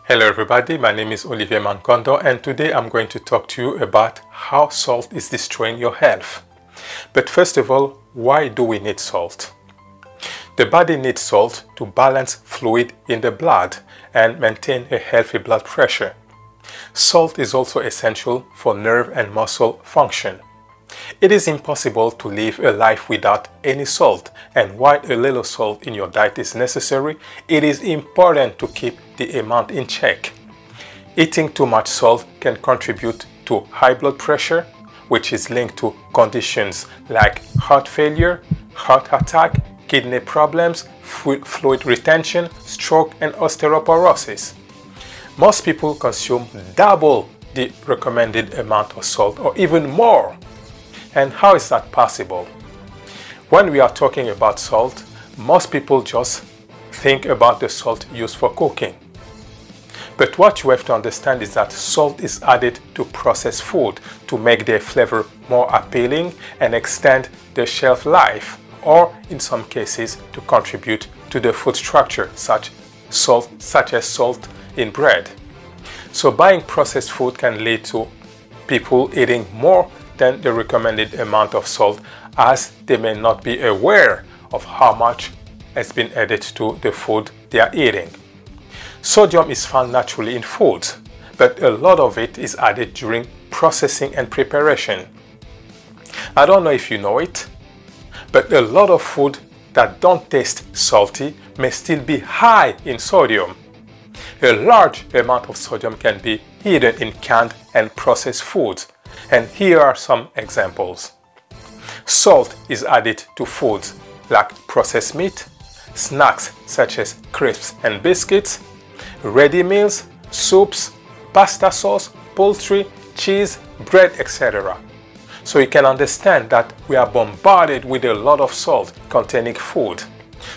Hello everybody, my name is Olivier Mankondo and today I'm going to talk to you about how salt is destroying your health. But first of all, why do we need salt? The body needs salt to balance fluid in the blood and maintain a healthy blood pressure. Salt is also essential for nerve and muscle function. It is impossible to live a life without any salt, and while a little salt in your diet is necessary, it is important to keep the amount in check. Eating too much salt can contribute to high blood pressure, which is linked to conditions like heart failure, heart attack, kidney problems, fluid retention, stroke, and osteoporosis. Most people consume double the recommended amount of salt or even more. And how is that possible? When we are talking about salt, most people just think about the salt used for cooking. But what you have to understand is that salt is added to processed food to make their flavor more appealing and extend the shelf life, or in some cases to contribute to the food structure, such as salt in bread. So buying processed food can lead to people eating more than the recommended amount of salt, as they may not be aware of how much has been added to the food they are eating. Sodium is found naturally in foods, but a lot of it is added during processing and preparation. I don't know if you know it, but a lot of food that don't taste salty may still be high in sodium. A large amount of sodium can be hidden in canned and processed foods, and here are some examples. Salt is added to foods like processed meat, snacks such as crisps and biscuits, ready meals, soups, pasta sauce, poultry, cheese, bread, etc. So you can understand that we are bombarded with a lot of salt containing food.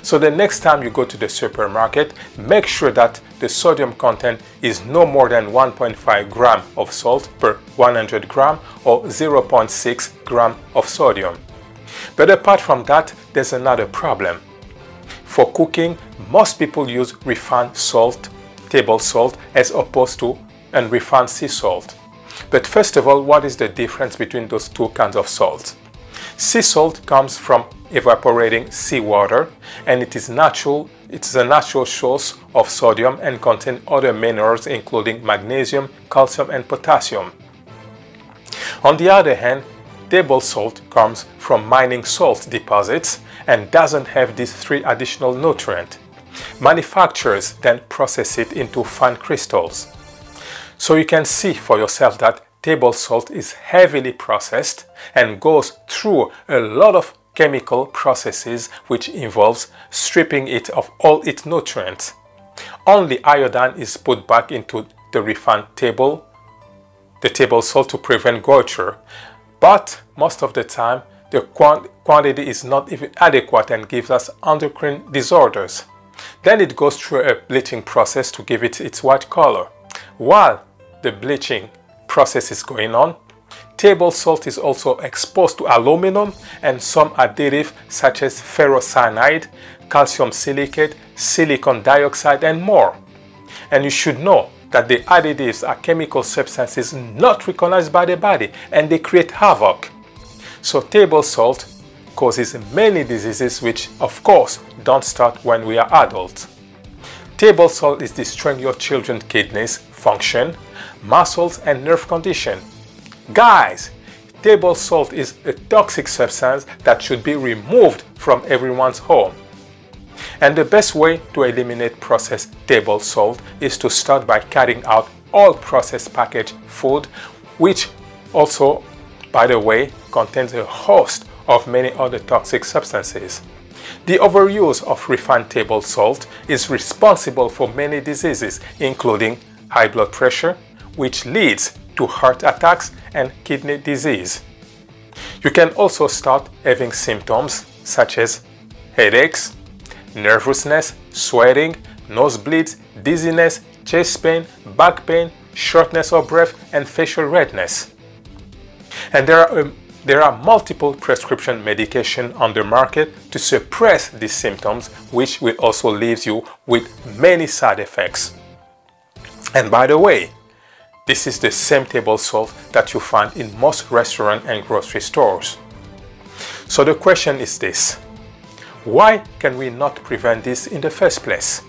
So the next time you go to the supermarket, make sure that the sodium content is no more than 1.5 gram of salt per 100 gram or 0.6 gram of sodium. But apart from that, there's another problem. For cooking, most people use refined salt, table salt, as opposed to unrefined sea salt. But first of all, what is the difference between those two kinds of salt? Sea salt comes from evaporating seawater, and it is a natural source of sodium and contains other minerals including magnesium, calcium, and potassium. On the other hand, table salt comes from mining salt deposits and doesn't have these three additional nutrients. Manufacturers then process it into fine crystals. So you can see for yourself that table salt is heavily processed and goes through a lot of chemical processes which involves stripping it of all its nutrients. Only iodine is put back into the refined table salt to prevent goitre, but most of the time the quantity is not even adequate and gives us endocrine disorders. Then it goes through a bleaching process to give it its white color. While the bleaching process is going on, table salt is also exposed to aluminum and some additives such as ferrocyanide, calcium silicate, silicon dioxide, and more. And you should know that the additives are chemical substances not recognized by the body, and they create havoc. So table salt causes many diseases which, of course, don't start when we are adults. Table salt is destroying your children's kidneys function, muscles, and nerve condition. Guys, table salt is a toxic substance that should be removed from everyone's home. And the best way to eliminate processed table salt is to start by cutting out all processed packaged food, which also, by the way, contains a host of many other toxic substances. The overuse of refined table salt is responsible for many diseases, including high blood pressure, which leads to heart attacks and kidney disease. You can also start having symptoms such as headaches, nervousness, sweating, nosebleeds, dizziness, chest pain, back pain, shortness of breath, and facial redness. And there are multiple prescription medications on the market to suppress these symptoms, which will also leave you with many side effects. And by the way, this is the same table salt that you find in most restaurants and grocery stores. So the question is this: why can we not prevent this in the first place?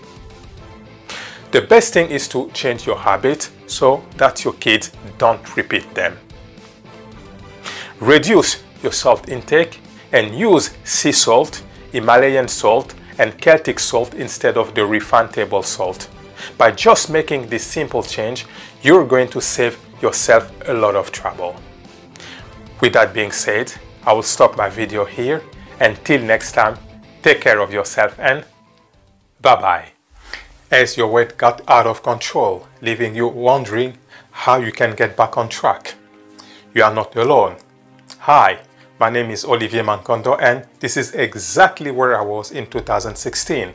The best thing is to change your habit so that your kids don't repeat them. Reduce your salt intake and use sea salt, Himalayan salt, and Celtic salt instead of the refined table salt. By just making this simple change, you're going to save yourself a lot of trouble. With that being said, I will stop my video here. Until next time, take care of yourself and bye-bye. As your weight got out of control, leaving you wondering how you can get back on track, you are not alone. Hi, my name is Olivier Mankondo, and this is exactly where I was in 2016.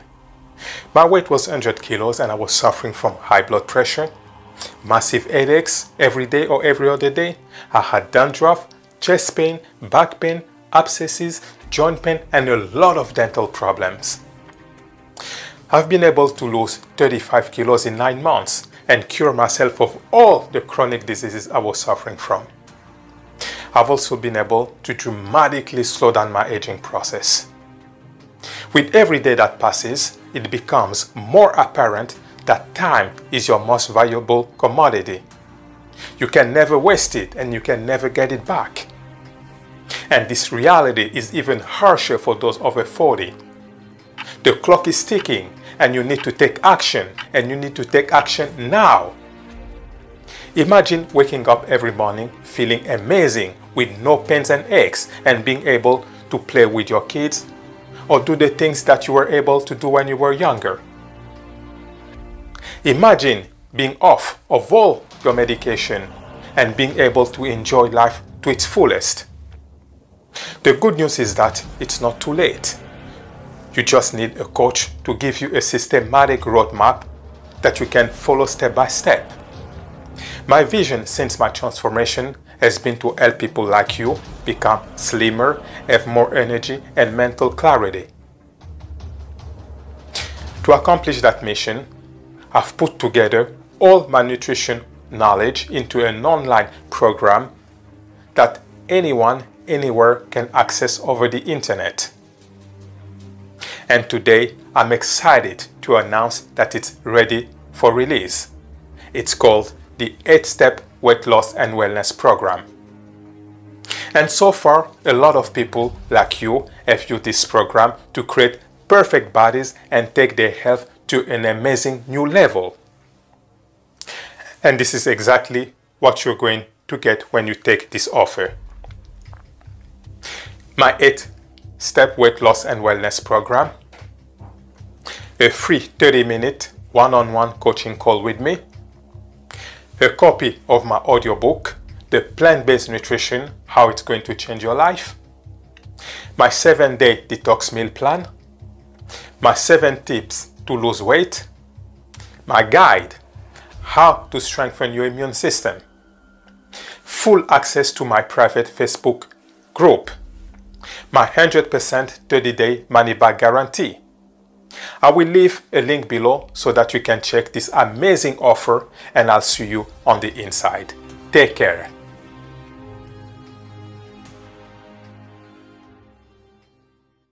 My weight was 100 kilos and I was suffering from high blood pressure, massive headaches every day or every other day. I had dandruff, chest pain, back pain, abscesses, joint pain, and a lot of dental problems. I've been able to lose 35 kilos in 9 months and cure myself of all the chronic diseases I was suffering from. I've also been able to dramatically slow down my aging process. With every day that passes, it becomes more apparent that time is your most valuable commodity. You can never waste it and you can never get it back. And this reality is even harsher for those over 40. The clock is ticking and you need to take action, and you need to take action now. Imagine waking up every morning feeling amazing with no pains and aches and being able to play with your kids or do the things that you were able to do when you were younger. Imagine being off of all your medication and being able to enjoy life to its fullest. The good news is that it's not too late. You just need a coach to give you a systematic roadmap that you can follow step by step. My vision since my transformation has been to help people like you become slimmer, have more energy and mental clarity. To accomplish that mission, I've put together all my nutrition knowledge into an online program that anyone, anywhere can access over the internet. And today, I'm excited to announce that it's ready for release. It's called the 8-Step Weight Loss and Wellness Program. And so far, a lot of people like you have used this program to create perfect bodies and take their health to an amazing new level. And this is exactly what you're going to get when you take this offer. My 8-Step Weight Loss and Wellness Program, a free 30-minute one-on-one coaching call with me, a copy of my audiobook, The Plant-Based Nutrition, How It's Going to Change Your Life, my 7-day detox meal plan, my 7 tips to lose weight, my guide, How to Strengthen Your Immune System, full access to my private Facebook group, my 100% 30-day money-back guarantee. I will leave a link below so that you can check this amazing offer, and I'll see you on the inside. Take care.